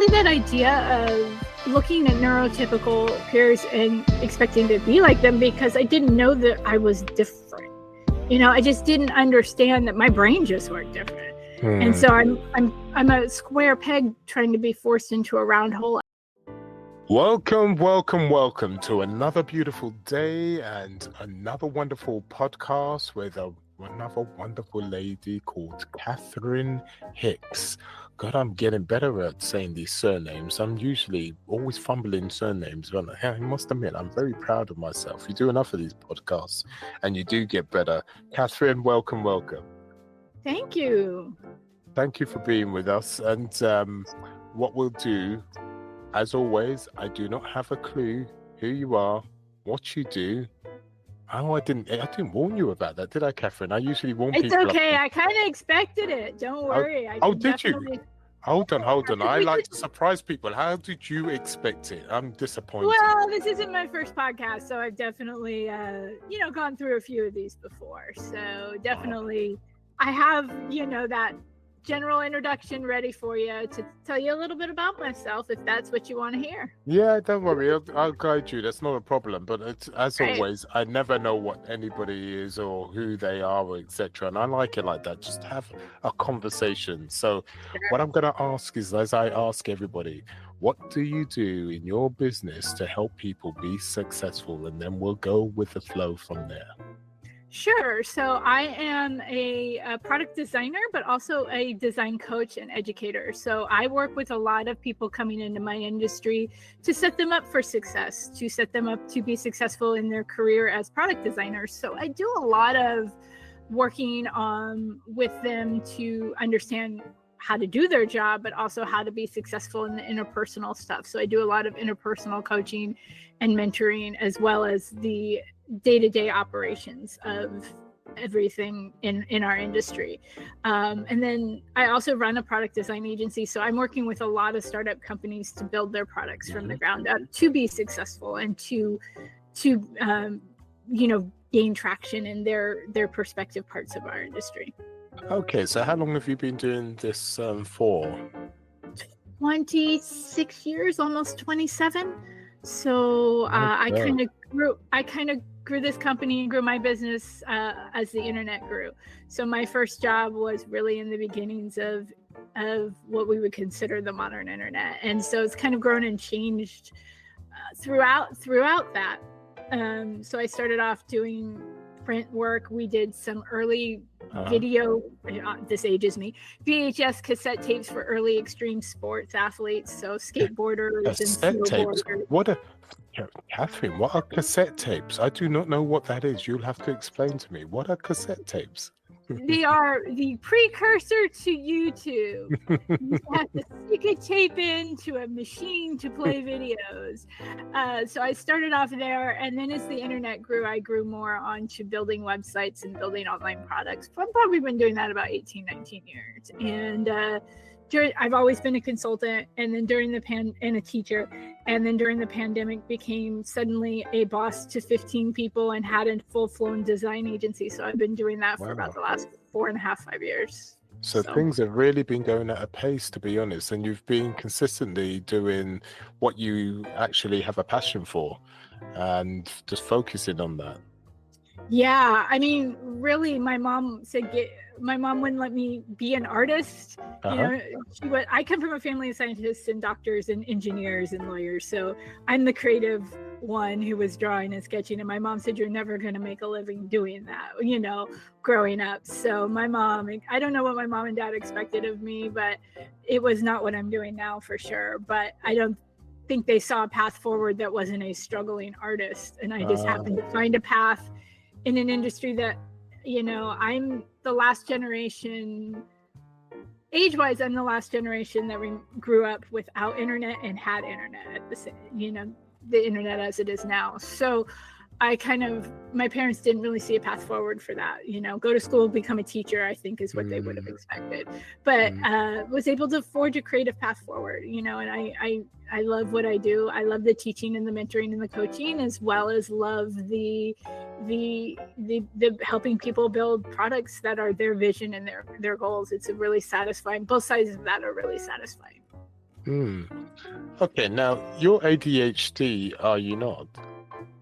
really that idea of looking at neurotypical peers and expecting to be like them, because I didn't know that I was different. I just didn't understand that my brain just worked different. And so I'm a square peg trying to be forced into a round hole. Welcome to another beautiful day and another wonderful podcast with another wonderful lady called Catherine Hicks. God, I'm getting better at saying these surnames. I'm usually always fumbling surnames, but I must admit, I'm very proud of myself. You do enough of these podcasts and you do get better. Catherine, welcome. Thank you. Thank you for being with us. And what we'll do, as always, I do not have a clue who you are, what you do. Oh, I didn't warn you about that, did I, Catherine? I usually warn people. It's okay. I kind of expected it. Don't worry. Did you? Hold on. I like to surprise people. How did you expect it? I'm disappointed. Well, this isn't my first podcast, so I've definitely, gone through a few of these before. So definitely, I have, that general introduction ready for you to tell you a little bit about myself, if that's what you want to hear. Yeah, don't worry, I'll guide you. That's not a problem. But as always, I never know what anybody is or who they are, or etc. And I like it like that. Just have a conversation. So what I'm going to ask is, as I ask everybody, what do you do in your business to help people be successful? And then we'll go with the flow from there. Sure. So I am a product designer, but also a design coach and educator. So I work with a lot of people coming into my industry to set them up for success, to set them up to be successful in their career as product designers. So I do a lot of working with them to understand how to do their job, but also how to be successful in the interpersonal stuff. So I do a lot of interpersonal coaching and mentoring, as well as the day-to-day operations of everything in our industry. And then I also run a product design agency. So I'm working with a lot of startup companies to build their products from the ground up to be successful and to gain traction in their prospective parts of our industry. Okay, so how long have you been doing this for? 26 years, almost 27. So I kind of grew this company and grew my business as the internet grew. So my first job was really in the beginnings of what we would consider the modern internet, and so it's kind of grown and changed throughout that. So I started off doing print work. We did some early video, this ages me, VHS cassette tapes for early extreme sports athletes, so skateboarders and snowboarders. Catherine, what are cassette tapes? I do not know what that is. You'll have to explain to me. What are cassette tapes? They are the precursor to YouTube. You have to stick a tape into a machine to play videos. So I started off there, and then as the internet grew, I grew more onto building websites and building online products. I've probably been doing that about 18, 19 years. And I've always been a consultant, and then and a teacher. And then during the pandemic, became suddenly a boss to 15 people and had a full-blown design agency. So I've been doing that for about the last 4.5 years. So things have really been going at a pace, to be honest. And you've been consistently doing what you actually have a passion for and just focusing on that. Yeah, I mean, really, my mom wouldn't let me be an artist. I come from a family of scientists and doctors and engineers and lawyers, so I'm the creative one who was drawing and sketching, and my mom said, you're never going to make a living doing that, growing up. So my mom, I don't know what my mom and dad expected of me, but it was not what I'm doing now for sure. But I don't think they saw a path forward that wasn't a struggling artist, and I just happened to find a path in an industry that, I'm the last generation, age-wise, I'm the last generation that we grew up without internet and had internet at the same, the internet as it is now. So my parents didn't really see a path forward for that, go to school, become a teacher, I think is what they would have expected, but was able to forge a creative path forward, and I love what I do. I love the teaching and the mentoring and the coaching, as well as love the helping people build products that are their vision and their goals. It's a really satisfying, both sides of that are really satisfying. Okay, now you're ADHD, are you not?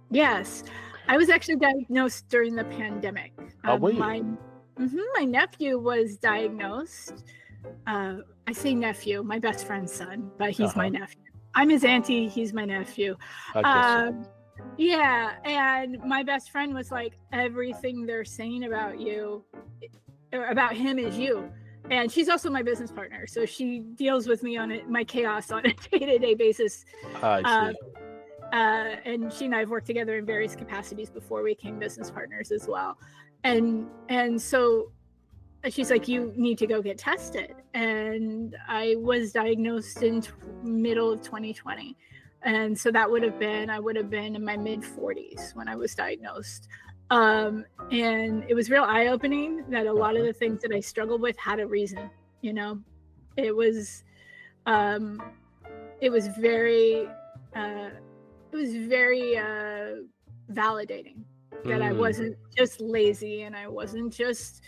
Yes, I was actually diagnosed during the pandemic. Were you? My nephew was diagnosed. I say nephew, my best friend's son, but he's my nephew. I'm his auntie, he's my nephew. I guess so. Yeah, and my best friend was like, everything they're saying about you, about him is you. And she's also my business partner, so she deals with me on my chaos on a day-to-day basis. I see. And she and I have worked together in various capacities before we became business partners as well. And so she's like, you need to go get tested. And I was diagnosed in middle of 2020. And so I would have been in my mid 40s when I was diagnosed. And it was real eye-opening that a lot of the things that I struggled with had a reason, it was very validating that I wasn't just lazy and I wasn't just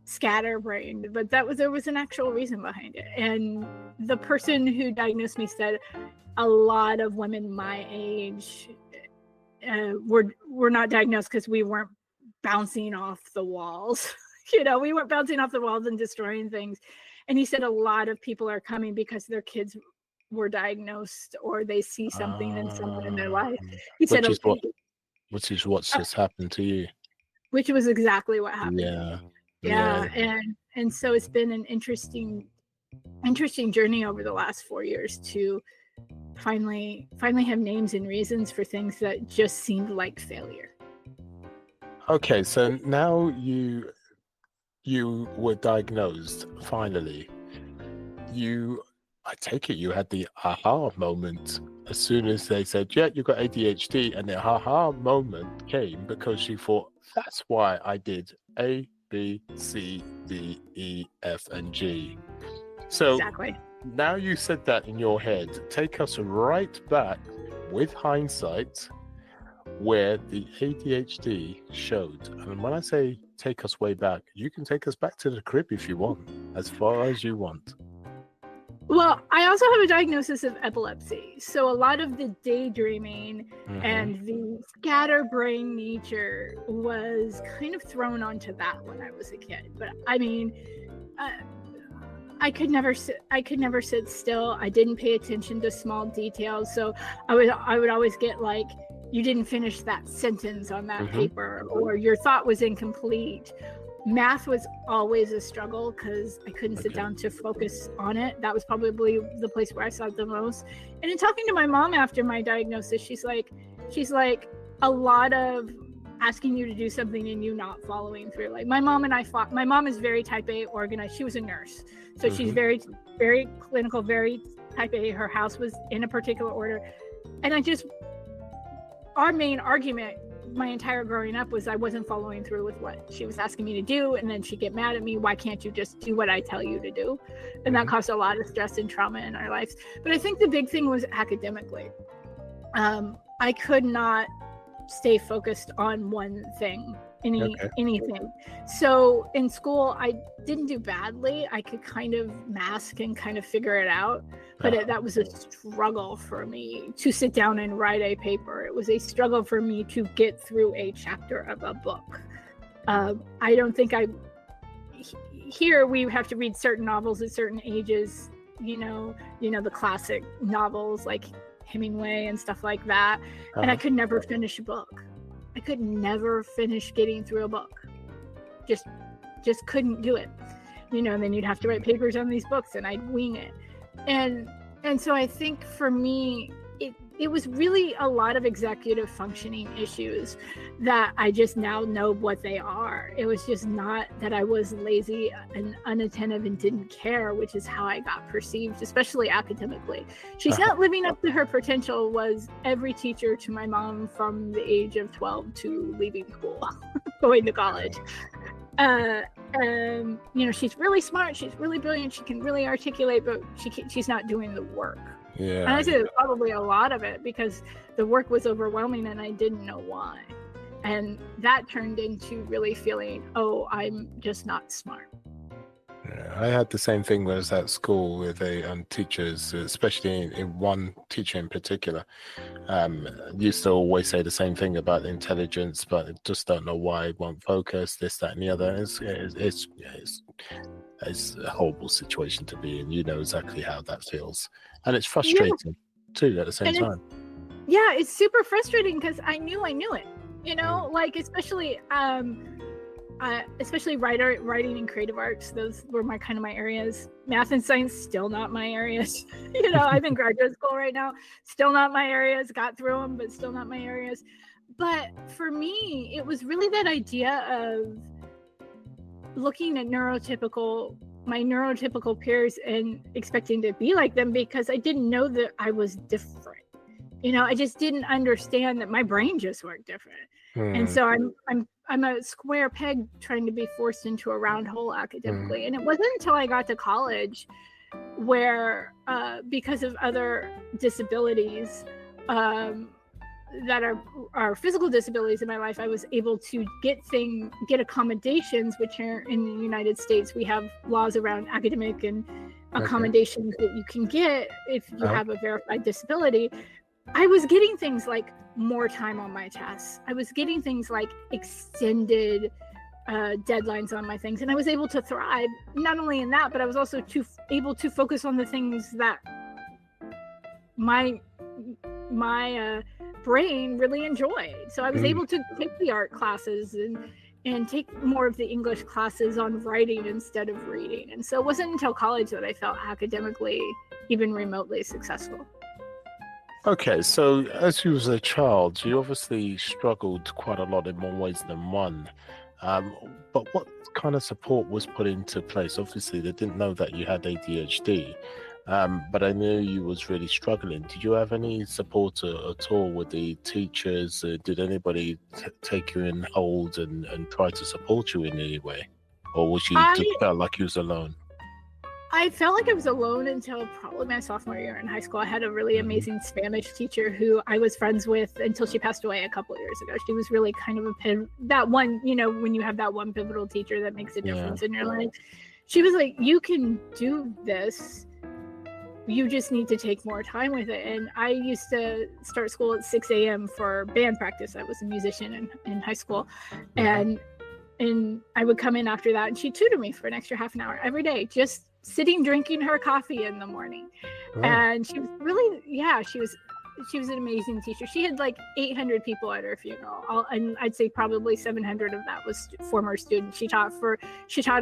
scatterbrained, but there was an actual reason behind it. And the person who diagnosed me said a lot of women my age were not diagnosed because we weren't bouncing off the walls. We weren't bouncing off the walls and destroying things. And he said a lot of people are coming because their kids were diagnosed or they see something in someone in their life. He said, which is what's just happened to you. Which was exactly what happened. Yeah. And so it's been an interesting journey over the last 4 years to finally have names and reasons for things that just seemed like failure. Okay, so now you were diagnosed finally. I take it you had the aha moment as soon as they said, yeah, you got ADHD, and the aha moment came because you thought, that's why I did A, B, C, D, E, F, and G. So exactly. Now you said that in your head, take us right back with hindsight where the ADHD showed. And when I say take us way back, you can take us back to the crib if you want, as far as you want. Well, I also have a diagnosis of epilepsy. So a lot of the daydreaming and the scatterbrain nature was kind of thrown onto that when I was a kid. But I mean, I could never sit still. I didn't pay attention to small details. So I would always get like, you didn't finish that sentence on that paper, or your thought was incomplete. Math was always a struggle because I couldn't sit down to focus on it. That was probably the place where I saw it the most. And in talking to my mom after my diagnosis, she's like, a lot of asking you to do something and you not following through. Like my mom and I fought. My mom is very type A organized. She was a nurse. So she's very, very clinical, very type A. Her house was in a particular order. And our main argument my entire growing up was I wasn't following through with what she was asking me to do, and then she'd get mad at me. Why can't you just do what I tell you to do? And that caused a lot of stress and trauma in our lives. But I think the big thing was academically. I could not stay focused on one thing, anything. So in school, I didn't do badly. I could kind of mask and kind of figure it out. But that was a struggle for me to sit down and write a paper. It was a struggle for me to get through a chapter of a book. I don't think here we have to read certain novels at certain ages, the classic novels like Hemingway and stuff like that. And I could never finish a book. I could never finish getting through a book. Just couldn't do it. And then you'd have to write papers on these books and I'd wing it. And so I think for me, it was really a lot of executive functioning issues that I just now know what they are. It was just not that I was lazy and unattentive and didn't care, which is how I got perceived, especially academically. She's not living up to her potential was every teacher to my mom from the age of 12 to leaving school, going to college. She's really smart, she's really brilliant, she can really articulate, but she's not doing the work. And I said probably a lot of it because the work was overwhelming and I didn't know why. And that turned into really feeling, I'm just not smart. Yeah, I had the same thing when I was at school with the teachers, especially in one teacher in particular. Used to always say the same thing about intelligence, but I just don't know why, won't focus, this, that, and the other. It's a horrible situation to be in. You know exactly how that feels. And it's Yeah. frustrating too at the same time. Yeah, it's super frustrating because I knew it, you know, like especially writing and creative arts. Those were my areas. Math and science, still not my areas. You know, I'm in graduate school right now, still not my areas. Got through them, but still not my areas. But for me, it was really that idea of looking at my neurotypical peers and expecting to be like them, because I didn't know that I was different. You know, I just didn't understand that my brain just worked different. And so I'm a square peg trying to be forced into a round hole academically. And it wasn't until I got to college where, because of other disabilities, that are physical disabilities in my life, I was able to get accommodations, which are in the United States. We have laws around academic and accommodations that you can get if you have a verified disability. I was getting things like more time on my tests. I was getting things like extended deadlines on my things, and I was able to thrive not only in that, but I was also able to focus on the things that my brain really enjoyed. So I was able to take the art classes and take more of the English classes on writing instead of reading. And so it wasn't until college that I felt academically even remotely successful. Okay, so as you was a child, you obviously struggled quite a lot in more ways than one. But what kind of support was put into place? Obviously, they didn't know that you had ADHD. But I knew you was really struggling. Did you have any support at all with the teachers? Did anybody take you in hold and try to support you in any way? Or was you just felt like you was alone? I felt like I was alone until probably my sophomore year in high school. I had a really amazing Spanish teacher who I was friends with until she passed away a couple of years ago. She was really kind of that one, you know, when you have that one pivotal teacher that makes a difference in your life. She was like, you can do this. You just need to take more time with it. And I used to start school at 6 a.m. for band practice. I was a musician in high school. And I would come in after that, and she'd tutor me for an extra half an hour every day, just sitting, drinking her coffee in the morning. And she was really, she was an amazing teacher. She had like 800 people at her funeral, and I'd say probably 700 of that was former students. She taught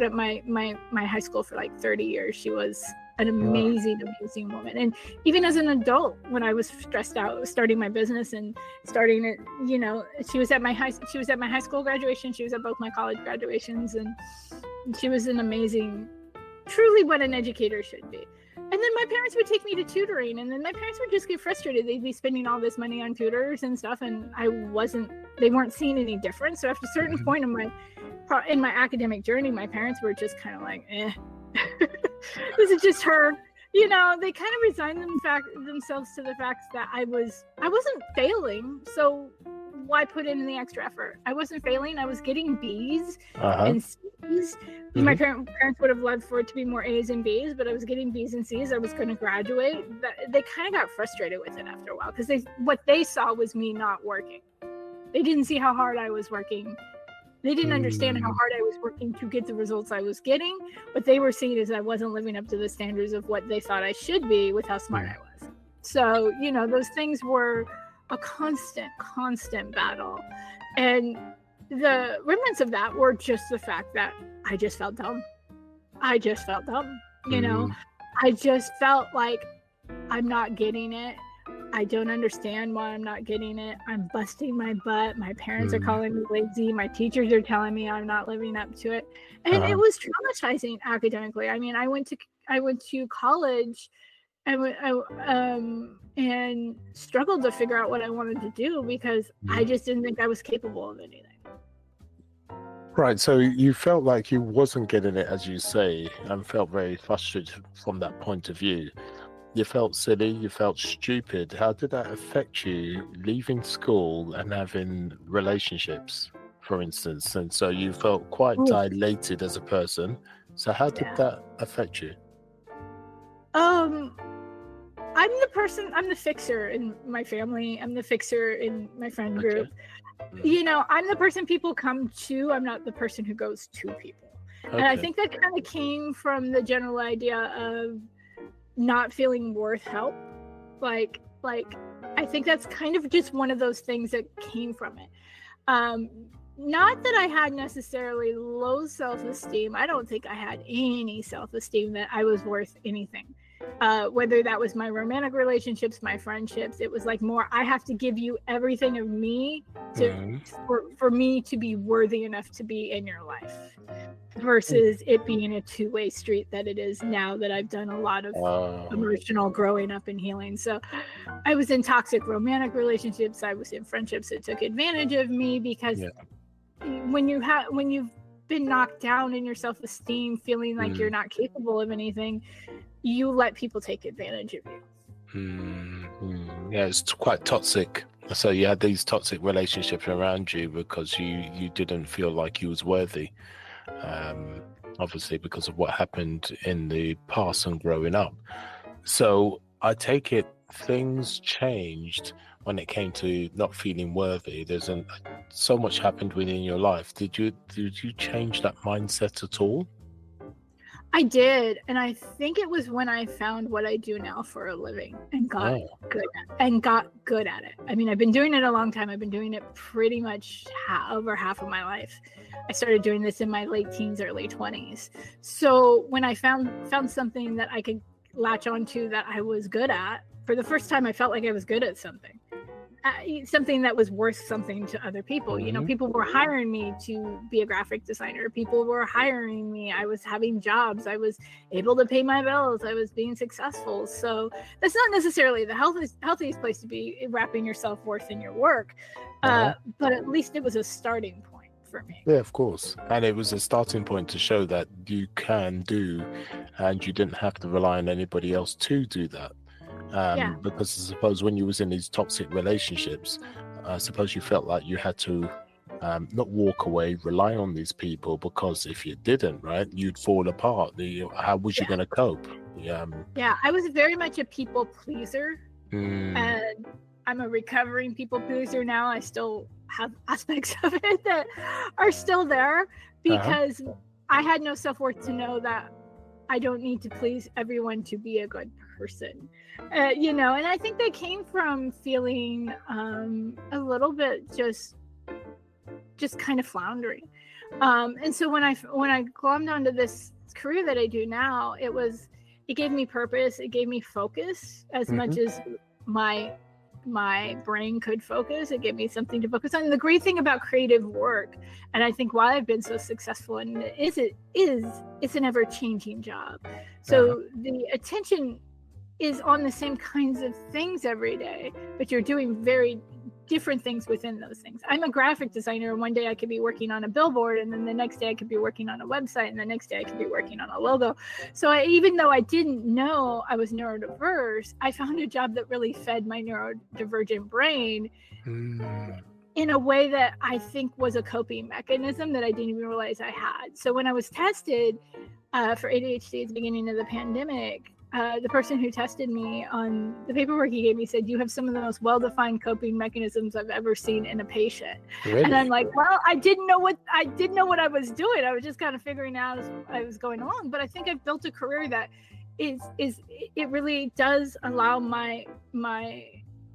at my high school for like 30 years. She was an amazing woman. And even as an adult, when I was stressed out starting my business and starting it, you know, she was at my high school graduation, she was at both my college graduations, and she was an amazing, truly what an educator should be. And then my parents would take me to tutoring, and then my parents would just get frustrated. They'd be spending all this money on tutors and stuff, and they weren't seeing any difference. So after a certain point in my academic journey, my parents were just kind of like, this is just her. You know, they kind of resigned themselves to the fact that I wasn't failing, so why put in the extra effort? I wasn't failing. I was getting B's and C's. My parents would have loved for it to be more A's and B's, but I was getting B's and C's. I was going to graduate. They kind of got frustrated with it after a while, because what they saw was me not working. They didn't see how hard I was working. They didn't understand how hard I was working to get the results I was getting. What they were seeing is I wasn't living up to the standards of what they thought I should be with how smart I was. So, you know, those things were a constant battle. And the remnants of that were just the fact that I just felt dumb. You know, I just felt like I'm not getting it. I don't understand why I'm not getting it. I'm busting my butt. My parents are calling me lazy. My teachers are telling me I'm not living up to it. And it was traumatizing academically. I mean, I went to college and struggled to figure out what I wanted to do, because I just didn't think I was capable of anything. Right, so you felt like you wasn't getting it, as you say, and felt very frustrated from that point of view. You felt silly, you felt stupid. How did that affect you leaving school and having relationships, for instance? And so you felt quite dilated as a person, So how did that affect you? I'm the fixer in my family. I'm the fixer in my friend group. You know, I'm the person people come to. I'm not the person who goes to people. And I think that kind of came from the general idea of not feeling worth help. Like I think that's kind of just one of those things that came from it. Not that I had necessarily low self-esteem. I don't think I had any self-esteem that I was worth anything. Whether that was my romantic relationships, my friendships, it was like more, I have to give you everything of me for me to be worthy enough to be in your life, versus it being a two-way street that it is now that I've done a lot of emotional growing up and healing. So I was in toxic romantic relationships. I was in friendships that took advantage of me, because when you've been knocked down in your self-esteem, feeling like you're not capable of anything, you let people take advantage of you. Yeah, it's quite toxic. So you had these toxic relationships around you because you didn't feel like you was worthy, obviously because of what happened in the past and growing up. So I take it things changed when it came to not feeling worthy. So much happened within your life. Did you change that mindset at all? I did, and I think it was when I found what I do now for a living and got good at it. I mean, I've been doing it a long time. I've been doing it pretty much over half of my life. I started doing this in my late teens, early 20s. So when I found something that I could latch onto that I was good at, for the first time I felt like I was good at something that was worth something to other people. You know, people were hiring me to be a graphic designer. People were hiring me. I was having jobs. I was able to pay my bills. I was being successful. So that's not necessarily the healthiest place to be, wrapping your self-worth in your work. But at least it was a starting point for me. Yeah, of course. And it was a starting point to show that you can do, and you didn't have to rely on anybody else to do that. Because I suppose when you was in these toxic relationships, I suppose you felt like you had to not walk away, rely on these people, because if you didn't, right, you'd fall apart. How was you going to cope? I was very much a people pleaser, and I'm a recovering people pleaser now. I still have aspects of it that are still there, because I had no self-worth to know that I don't need to please everyone to be a good person. You know, and I think that came from feeling a little bit just kind of floundering. And so when I glommed onto this career that I do now, it gave me purpose. It gave me focus as much as my brain could focus. It gave me something to focus on. And the great thing about creative work, and I think why I've been so successful in it, it's an ever-changing job. So the attention is on the same kinds of things every day, but you're doing very different things within those things. I'm a graphic designer, and one day I could be working on a billboard, and then the next day I could be working on a website, and the next day I could be working on a logo. So even though I didn't know I was neurodiverse, I found a job that really fed my neurodivergent brain in a way that I think was a coping mechanism that I didn't even realize I had. So when I was tested for ADHD at the beginning of the pandemic, the person who tested me, on the paperwork he gave me, said, "You have some of the most well-defined coping mechanisms I've ever seen in a patient." Really? And I'm like, well, I didn't know what I was doing. I was just kind of figuring out as I was going along. But I think I've built a career that it really does allow my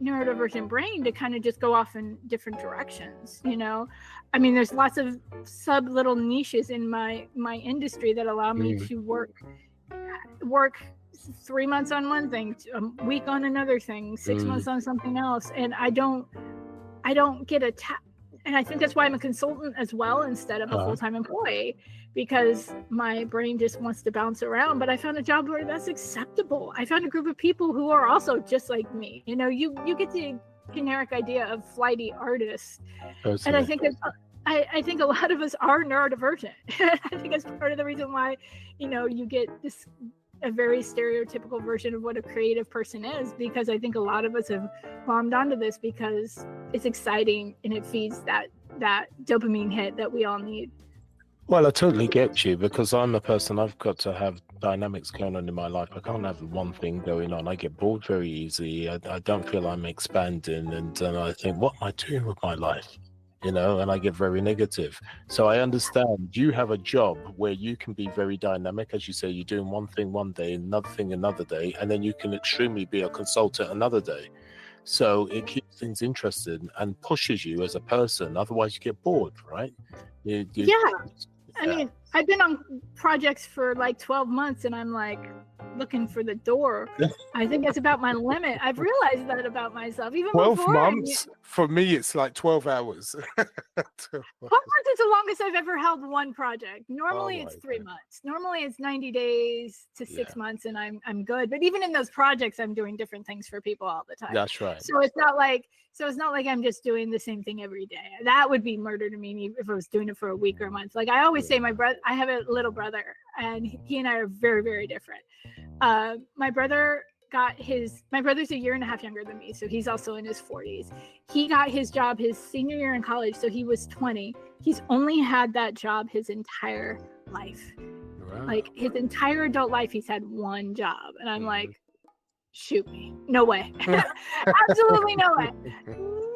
neurodivergent brain to kind of just go off in different directions. You know, I mean, there's lots of sub little niches in my industry that allow me to work 3 months on one thing, a week on another thing, 6 months on something else, and I don't get and I think that's why I'm a consultant as well instead of a full-time employee, because my brain just wants to bounce around. But I found a job where that's acceptable. I found a group of people who are also just like me. You know, you get the generic idea of flighty artists, and I think I think a lot of us are neurodivergent. I think that's part of the reason why, you know, you get a very stereotypical version of what a creative person is, because I think a lot of us have glommed onto this because it's exciting and it feeds that dopamine hit that we all need. Well, I totally get you because I'm a person, I've got to have dynamics going on in my life. I can't have one thing going on. I get bored very easy. I don't feel I'm expanding. And I think, what am I doing with my life? And I get very negative. So I understand you have a job where you can be very dynamic. As you say, you're doing one thing one day, another thing another day, and then you can extremely be a consultant another day. So it keeps things interesting and pushes you as a person. Otherwise, you get bored, right? Yeah. I mean, I've been on projects for like 12 months and I'm like looking for the door. I think that's about my limit. I've realized that about myself. Even 12 before, months? For me, it's like 12 hours. 12 months is the longest I've ever held one project. Normally it's 3 months. Normally it's 90 days to 6 months and I'm good. But even in those projects, I'm doing different things for people all the time. That's right. So it's not like I'm just doing the same thing every day. That would be murder to me if I was doing it for a week or a month. Like I always say, I have a little brother and he and I are very, very different. My brother's a year and a half younger than me. So he's also in his 40s. He got his job his senior year in college. So he was 20. He's only had that job his entire life. Wow. Like his entire adult life, he's had one job. And I'm like, shoot me. No way. Absolutely no way.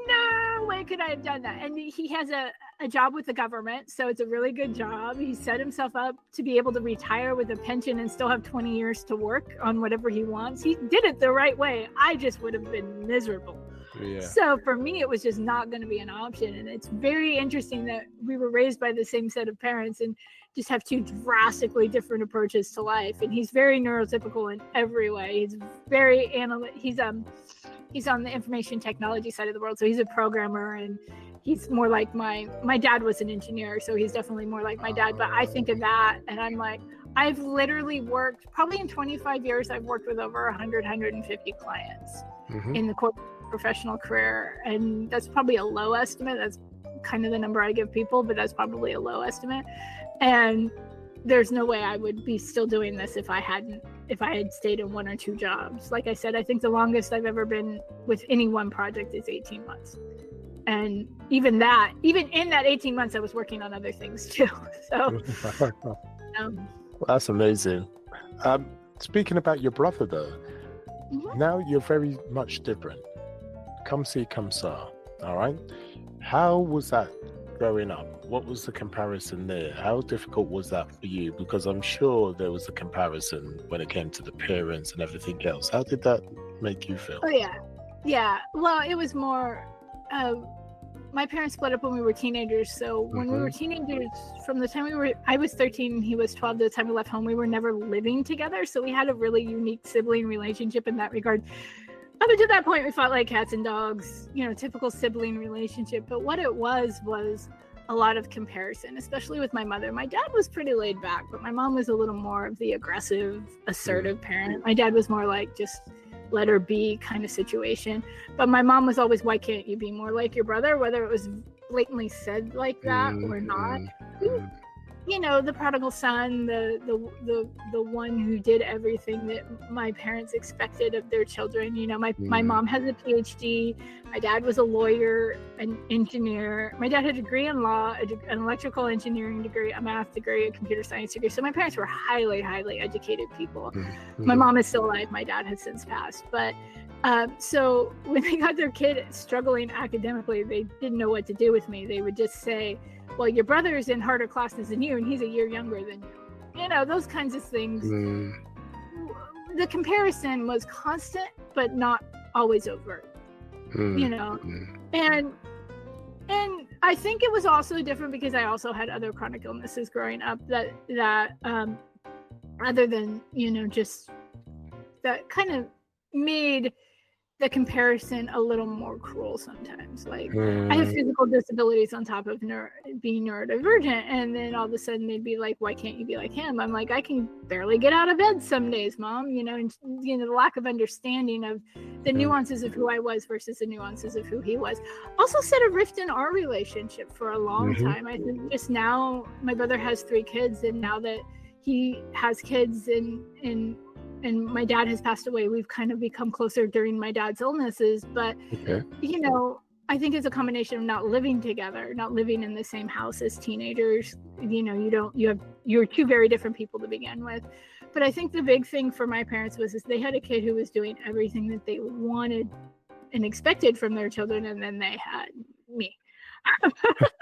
No way could I have done that. And he has a job with the government. So it's a really good job. He set himself up to be able to retire with a pension and still have 20 years to work on whatever he wants. He did it the right way. I just would have been miserable. Yeah. So for me, it was just not going to be an option. And it's very interesting that we were raised by the same set of parents and just have two drastically different approaches to life. And he's very neurotypical in every way. He's very he's on the information technology side of the world. So he's a programmer and he's more like my dad was an engineer. So he's definitely more like my dad. But I think of that and I'm like, I've literally worked, probably in 25 years, I've worked with over 150 clients in the corporate professional career. And that's probably a low estimate. That's kind of the number I give people, but that's probably a low estimate. And there's no way I would be still doing this if I had stayed in one or two jobs. Like I said, I think the longest I've ever been with any one project is 18 months. And even in that 18 months, I was working on other things too. So well, that's amazing. Speaking about your brother though, now you're very much different. Come see, come saw. All right. How was that growing up? What was the comparison there? How difficult was that for you? Because I'm sure there was a comparison when it came to the parents and everything else. How did that make you feel? Oh, yeah. Yeah. Well, it was more, my parents split up when we were teenagers. So when we were teenagers, from the time I was 13 and he was 12, the time we left home, we were never living together. So we had a really unique sibling relationship in that regard. Up until that point, we fought like cats and dogs, typical sibling relationship. But what it was a lot of comparison, especially with my mother. My dad was pretty laid back, but my mom was a little more of the aggressive, assertive parent. My dad was more like just let her be kind of situation. But my mom was always, why can't you be more like your brother? Whether it was blatantly said like that or not. The prodigal son, the one who did everything that my parents expected of their children. My mom has a PhD. My dad was a lawyer, an engineer. My dad had a degree in law, an electrical engineering degree, a math degree, a computer science degree. So my parents were highly, highly educated people. My mom is still alive. My dad has since passed. But so when they got their kid struggling academically, they didn't know what to do with me. They would just say, well, your brother is in harder classes than you, and he's a year younger than you. Those kinds of things. The comparison was constant, but not always overt. And I think it was also different because I also had other chronic illnesses growing up that other than, just that kind of made the comparison a little more cruel sometimes. Like I have physical disabilities on top of being neurodivergent, and then all of a sudden they'd be like, why can't you be like him? I'm like, I can barely get out of bed some days, Mom. And the lack of understanding of the nuances of who I was versus the nuances of who he was also set a rift in our relationship for a long time. I think just now my brother has 3 kids, and now that he has kids and my dad has passed away, we've kind of become closer during my dad's illnesses. But, I think it's a combination of not living together, not living in the same house as teenagers. You know, you're two very different people to begin with. But I think the big thing for my parents was they had a kid who was doing everything that they wanted and expected from their children, and then they had me.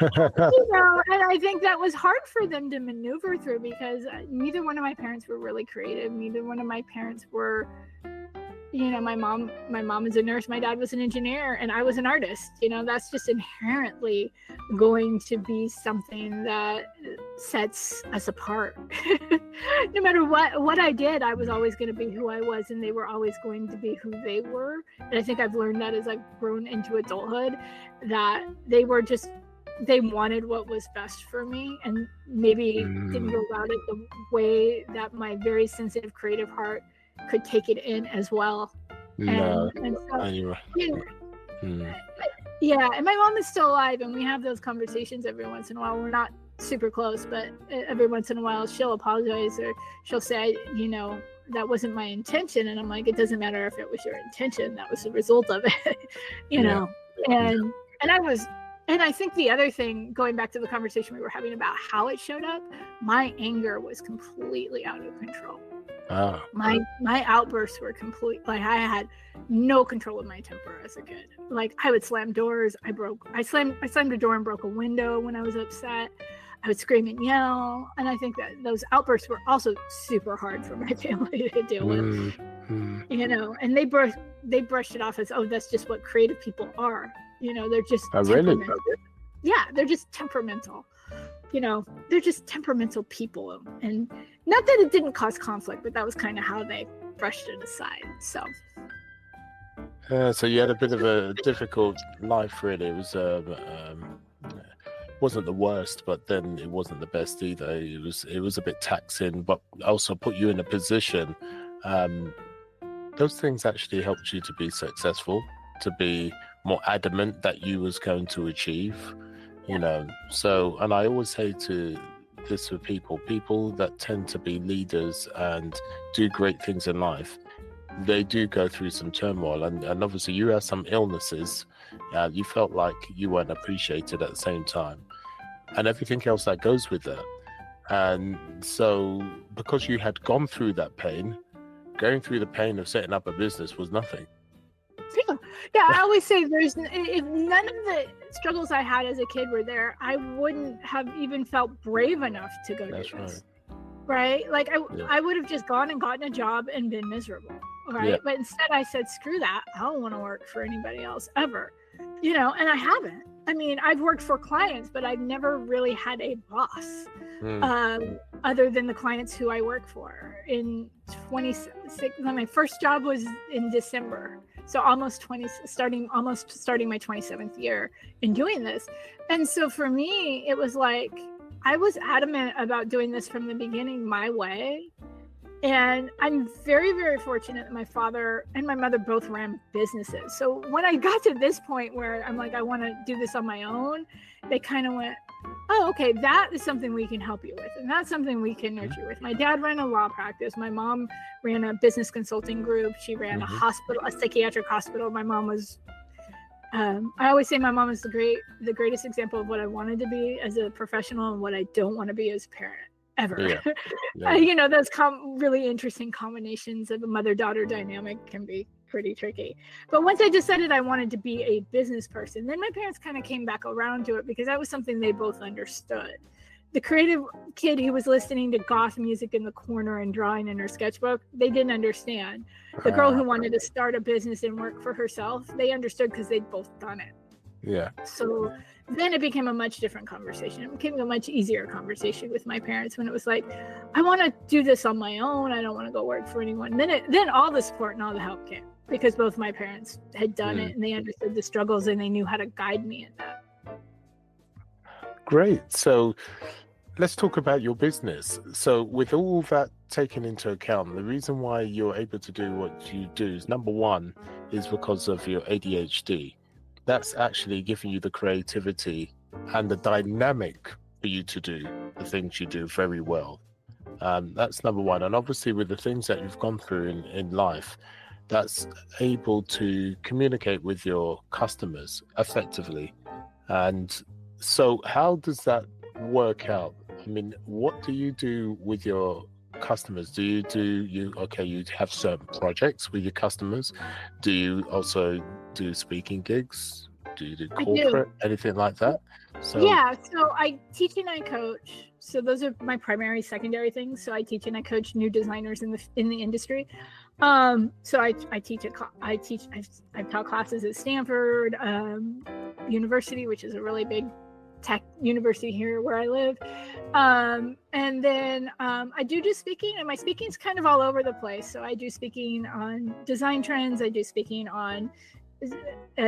You know, and I think that was hard for them to maneuver through, because neither one of my parents were really creative. Neither one of my parents were, you know, my mom is a nurse, my dad was an engineer, and I was an artist. You know, that's just inherently going to be something that sets us apart. No matter what I did, I was always going to be who I was, and they were always going to be who they were. And I think I've learned that as I've grown into adulthood, that they wanted what was best for me, and maybe didn't go about it the way that my very sensitive, creative heart could take it in as well. No, and so, you know, yeah, and my mom is still alive, and we have those conversations every once in a while. We're not super close, but every once in a while she'll apologize, or she'll say, you know, that wasn't my intention. And I'm like, it doesn't matter if it was your intention, that was the result of it. You know. And I think the other thing, going back to the conversation we were having about how it showed up, my anger was completely out of control. My outbursts were complete. Like, I had no control of my temper as a kid. Like, I would slam doors. I slammed a door and broke a window when I was upset. I would scream and yell. And I think that those outbursts were also super hard for my family to deal with. You know, and they brushed it off as, oh, that's just what creative people are. You know, they're just temperamental. Yeah, they're just temperamental. You know, they're just temperamental people. And not that it didn't cause conflict, but that was kind of how they brushed it aside. So you had a bit of a difficult life, really. It was wasn't the worst, but then it wasn't the best either. It was a bit taxing, but also put you in a position. Those things actually helped you to be successful, to be more adamant that you was going to achieve. You know, so, and I always say to this for people that tend to be leaders and do great things in life, they do go through some turmoil, and obviously you have some illnesses. You felt like you weren't appreciated at the same time, and everything else that goes with that. And so, because you had gone through that pain, going through the pain of setting up a business was nothing. Yeah, I always say if none of the struggles I had as a kid were there, I wouldn't have even felt brave enough to go do this. Right? Like, I would have just gone and gotten a job and been miserable. Right? Yeah. But instead I said, screw that. I don't want to work for anybody else ever. You know, and I haven't. I mean, I've worked for clients, but I've never really had a boss other than the clients who I work for. In 26, my first job was in December. So starting my 27th year in doing this. And so for me, it was like, I was adamant about doing this from the beginning my way. And I'm very, very fortunate that my father and my mother both ran businesses. So when I got to this point where I'm like, I want to do this on my own, they kind of went, oh, okay, that is something we can help you with. And that's something we can nurture with. My dad ran a law practice. My mom ran a business consulting group. She ran a hospital, a psychiatric hospital. My mom was, I always say my mom is the greatest example of what I wanted to be as a professional and what I don't want to be as a parent. Ever. Yeah. You know, those really interesting combinations of a mother-daughter dynamic can be pretty tricky. But once I decided I wanted to be a business person, then my parents kind of came back around to it, because that was something they both understood. The creative kid who was listening to goth music in the corner and drawing in her sketchbook, they didn't understand. The girl who wanted to start a business and work for herself, they understood because they'd both done it. Yeah. So then it became a much different conversation. It became a much easier conversation with my parents when it was like, I want to do this on my own. I don't want to go work for anyone. Then all the support and all the help came, because both my parents had done it and they understood the struggles and they knew how to guide me in that. Great. So let's talk about your business. So with all that taken into account, the reason why you're able to do what you do is, number one, is because of your ADHD. That's actually giving you the creativity and the dynamic for you to do the things you do very well. That's number one. And obviously with the things that you've gone through in life, that's able to communicate with your customers effectively. And so how does that work out? I mean, what do you do with your customers? You have certain projects with your customers? Do you also do speaking gigs? Do you do corporate, anything like that? So I teach and I coach. So those are my primary, secondary things. So I teach and I coach new designers in the industry. So I I've taught classes at Stanford University, which is a really big tech university here where I live. And then I do speaking, and my speaking is kind of all over the place. So I do speaking on design trends. I do speaking on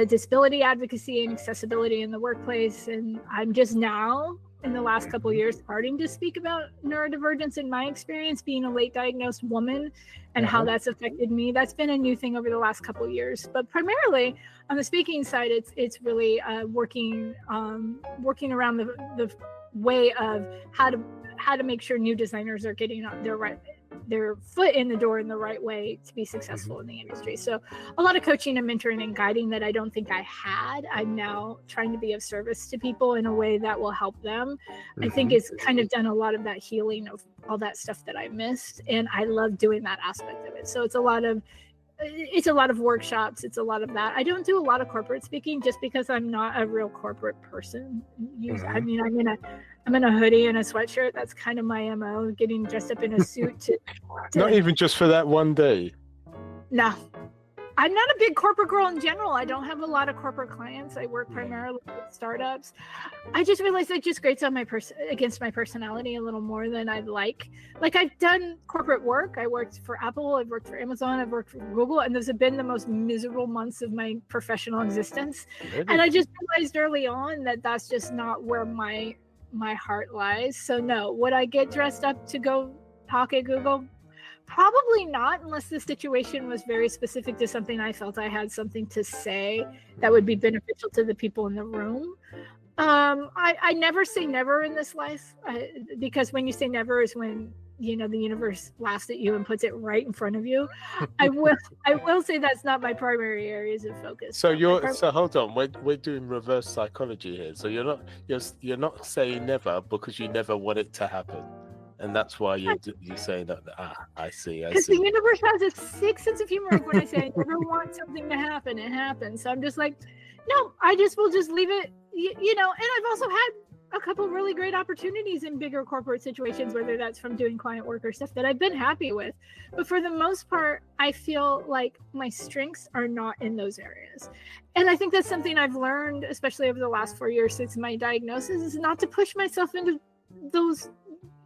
disability advocacy and accessibility in the workplace. And I'm just now, in the last couple of years, starting to speak about neurodivergence in my experience, being a late diagnosed woman and how that's affected me. That's been a new thing over the last couple of years. But primarily on the speaking side, it's really working around the way of how to make sure new designers are getting their foot in the door in the right way to be successful in the industry. So a lot of coaching and mentoring and guiding that I don't think I had. I'm now trying to be of service to people in a way that will help them. I think it's kind of done a lot of that healing of all that stuff that I missed. And I love doing that aspect of it. So it's a lot of workshops. It's a lot of that. I don't do a lot of corporate speaking just because I'm not a real corporate person. I mean, I'm in a hoodie and a sweatshirt. That's kind of my MO, getting dressed up in a suit to not even just for that one day. No, I'm not a big corporate girl in general. I don't have a lot of corporate clients. I work primarily with startups. I just realized it just grates on against my personality a little more than I'd like. Like, I've done corporate work. I worked for Apple. I've worked for Amazon. I've worked for Google. And those have been the most miserable months of my professional existence. Really? And I just realized early on that that's just not where my heart lies. So no, would I get dressed up to go talk at Google? Probably not, unless the situation was very specific to something I felt I had something to say that would be beneficial to the people in the room. I never say never in this life, because when you say never is when, the universe laughs at you and puts it right in front of you. I will say that's not my primary areas of focus. So so hold on, we're doing reverse psychology here. So you're not saying never because you never want it to happen. And that's why you're saying that. I see. Because the universe has a sick sense of humor. When I say I never want something to happen, it happens. So I'm just like, no, will just leave it, And I've also had a couple of really great opportunities in bigger corporate situations, whether that's from doing client work or stuff that I've been happy with. But for the most part, I feel like my strengths are not in those areas. And I think that's something I've learned, especially over the last 4 years since my diagnosis, is not to push myself into those,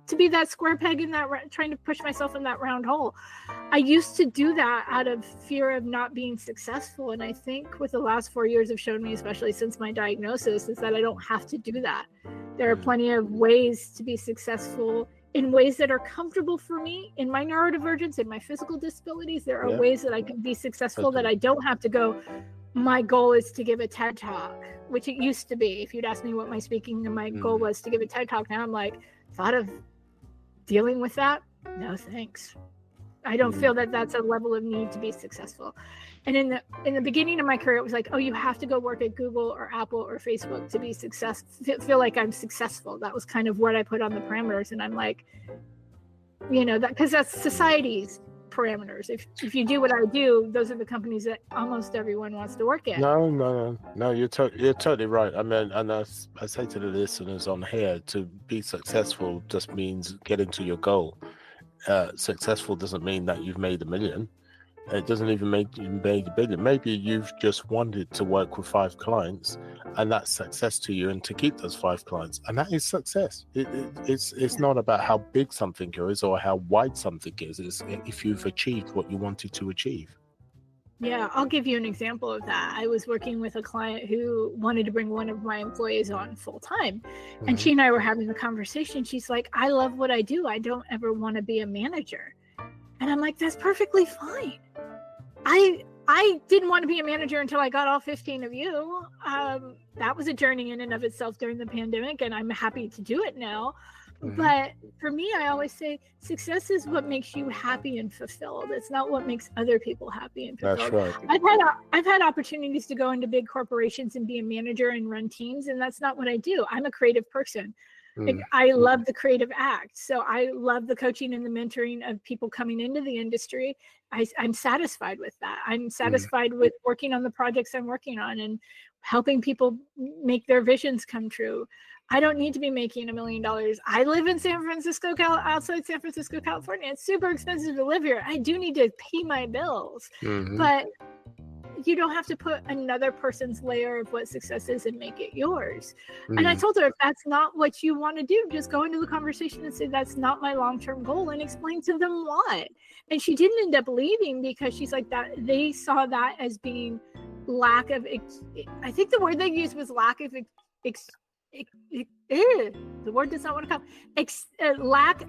to be that square peg in that, trying to push myself in that round hole. I used to do that out of fear of not being successful. And I think what the last 4 years have shown me, especially since my diagnosis, is that I don't have to do that. There are plenty of ways to be successful in ways that are comfortable for me, in my neurodivergence, in my physical disabilities. There are ways that I can be successful that I don't have to go, my goal is to give a TED Talk, which it used to be. If you'd asked me what my speaking and my goal was to give a TED Talk, now I'm like, thought of dealing with that? No, thanks. I don't feel that that's a level of need to be successful. And in the beginning of my career, it was like, oh, you have to go work at Google or Apple or Facebook to be successful. Feel like I'm successful. That was kind of what I put on the parameters. And I'm like, that because that's society's parameters. If you do what I do, those are the companies that almost everyone wants to work at. No, you're totally right. I mean, and I say to the listeners on here, to be successful just means getting to your goal. Successful doesn't mean that you've made $1 million. It doesn't even make you made $1 billion. Maybe you've just wanted to work with 5 clients, and that's success to you, and to keep those 5 clients, and that is success. It's not about how big something is or how wide something is. It's if you've achieved what you wanted to achieve. Yeah, I'll give you an example of that. I was working with a client who wanted to bring one of my employees on full time. And she and I were having the conversation. She's like, I love what I do. I don't ever want to be a manager. And I'm like, that's perfectly fine. I didn't want to be a manager until I got all 15 of you. That was a journey in and of itself during the pandemic, and I'm happy to do it now. But for me, I always say success is what makes you happy and fulfilled. It's not what makes other people happy and fulfilled. That's right. I've had opportunities to go into big corporations and be a manager and run teams, and that's not what I do. I'm a creative person. Like, I love the creative act. So I love the coaching and the mentoring of people coming into the industry. I'm satisfied with that. I'm satisfied with working on the projects I'm working on and helping people make their visions come true. I don't need to be making $1 million. I live in San Francisco, outside San Francisco, California. It's super expensive to live here. I do need to pay my bills, but you don't have to put another person's layer of what success is and make it yours. And I told her, if that's not what you want to do, just go into the conversation and say, that's not my long-term goal, and explain to them why. And she didn't end up leaving because she's like, that they saw that as being lack of, I think the word they used was lack of, the word does not want to come, lack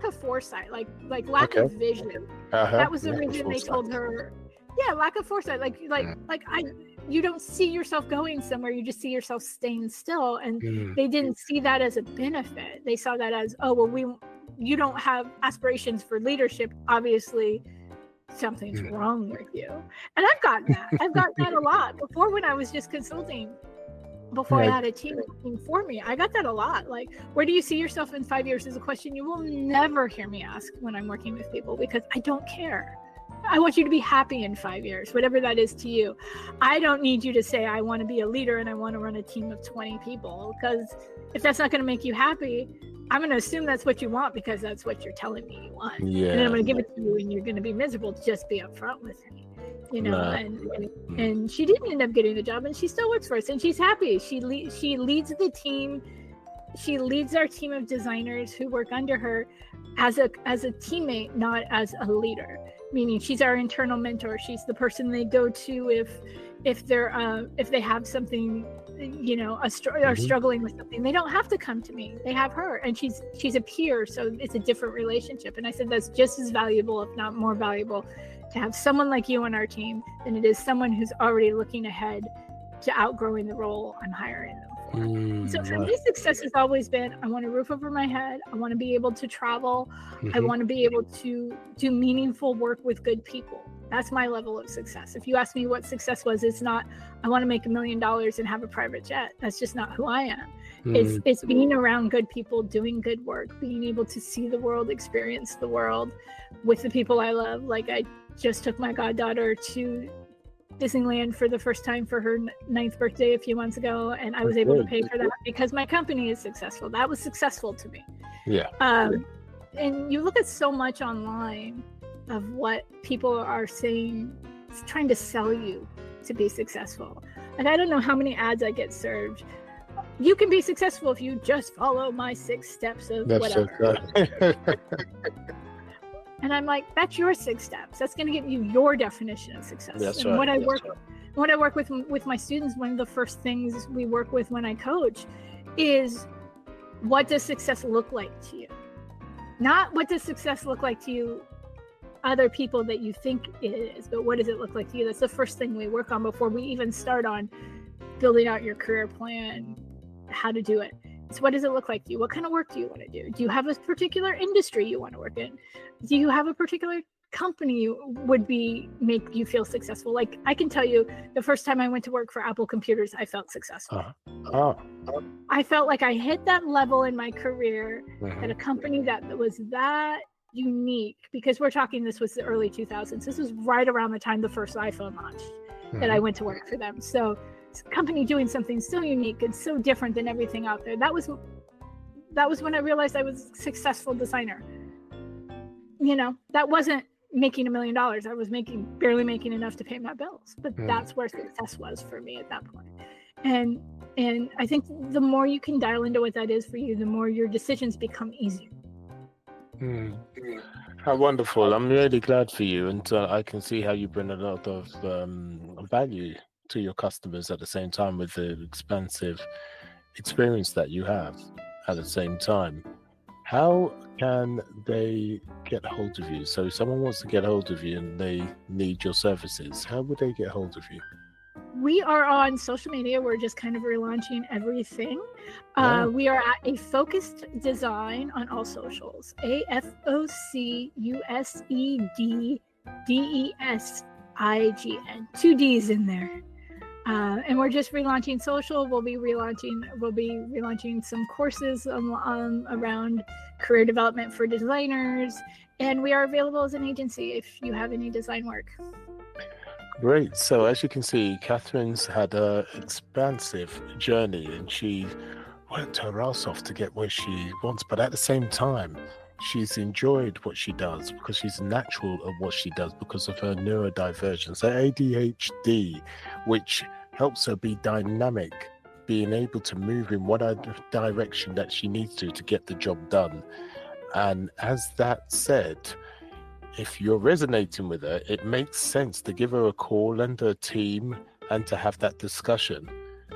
of foresight, like lack of vision. That was the reason they told her. Yeah, lack of foresight. You don't see yourself going somewhere. You just see yourself staying still. And they didn't see that as a benefit. They saw that as, oh, well, you don't have aspirations for leadership. Obviously, something's wrong with you. And I've gotten that. I've gotten that a lot. Before, when I was just consulting, before I had a team working for me, I got that a lot. Like, where do you see yourself in 5 years is a question you will never hear me ask when I'm working with people, because I don't care. I want you to be happy in 5 years, whatever that is to you. I don't need you to say, I want to be a leader and I want to run a team of 20 people, because if that's not going to make you happy, I'm going to assume that's what you want, because that's what you're telling me you want. Yeah. And then I'm going to give it to you and you're going to be miserable. Just be upfront with me. You know, and she didn't end up getting the job, and she still works for us, and she's happy. She leads the team. She leads our team of designers who work under her as a teammate, not as a leader. Meaning, she's our internal mentor. She's the person they go to if they have something, you know, are struggling with something. They don't have to come to me. They have her, and she's a peer, so it's a different relationship. And I said that's just as valuable, if not more valuable, to have someone like you on our team than it is someone who's already looking ahead to outgrowing the role I'm hiring them for. So for me, success has always been, I want a roof over my head. I want to be able to travel. I want to be able to do meaningful work with good people. That's my level of success. If you ask me what success was, it's not, I want to make $1 million and have a private jet. That's just not who I am. It's being around good people, doing good work, being able to see the world, experience the world with the people I love. Like, I just took my goddaughter to Disneyland for the first time for her 9th birthday a few months ago, and I was able to pay for that because my company is successful. That was successful to me. Yeah. And you look at so much online of what people are saying, trying to sell you to be successful. And I don't know how many ads I get served. You can be successful if you just follow my 6 steps of whatever. And I'm like, that's your 6 steps. That's going to give you your definition of success. That's and right. When I work with my students, one of the first things we work with when I coach is, what does success look like to you? Not what does success look like to you, other people that you think it is, but what does it look like to you? That's the first thing we work on before we even start on building out your career plan, how to do it. So what does it look like to you? What kind of work do you want to do? Do you have a particular industry you want to work in? Do you have a particular company would make you feel successful? Like, I can tell you, the first time I went to work for Apple Computers, I felt successful. I felt like I hit that level in my career at a company that was that unique, because we're talking, this was the early 2000s. This was right around the time the first iPhone launched that I went to work for them. So it's a company doing something so unique and so different than everything out there. That was when I realized I was a successful designer. You know, that wasn't making $1 million. I was barely making enough to pay my bills, but that's where success was for me at that point. And I think the more you can dial into what that is for you, the more your decisions become easier. How wonderful. I'm really glad for you. And I can see how you bring a lot of value to your customers at the same time, with the expansive experience that you have at the same time. How can they get hold of you? So if someone wants to get hold of you and they need your services, how would they get hold of you? We are on social media. We're just kind of relaunching everything. We are at A Focused Design on all socials. AFOCUSEDDESIGN. 2 D's in there. And we're just relaunching social. We'll be relaunching some courses around career development for designers. And we are available as an agency if you have any design work. Great. So as you can see, Catherine's had an expansive journey and she worked her ass off to get where she wants. But at the same time, she's enjoyed what she does because she's natural at what she does because of her neurodivergence, her ADHD, which helps her be dynamic, being able to move in whatever direction that she needs to get the job done. And as that said, if you're resonating with her, it makes sense to give her a call and her team and to have that discussion.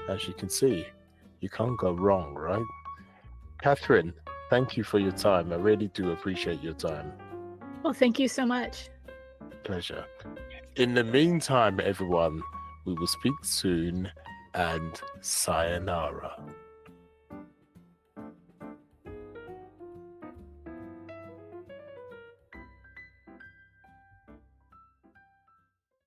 As you can see, you can't go wrong, right? Catherine, thank you for your time. I really do appreciate your time. Well, thank you so much. Pleasure. In the meantime, everyone, we will speak soon and sayonara.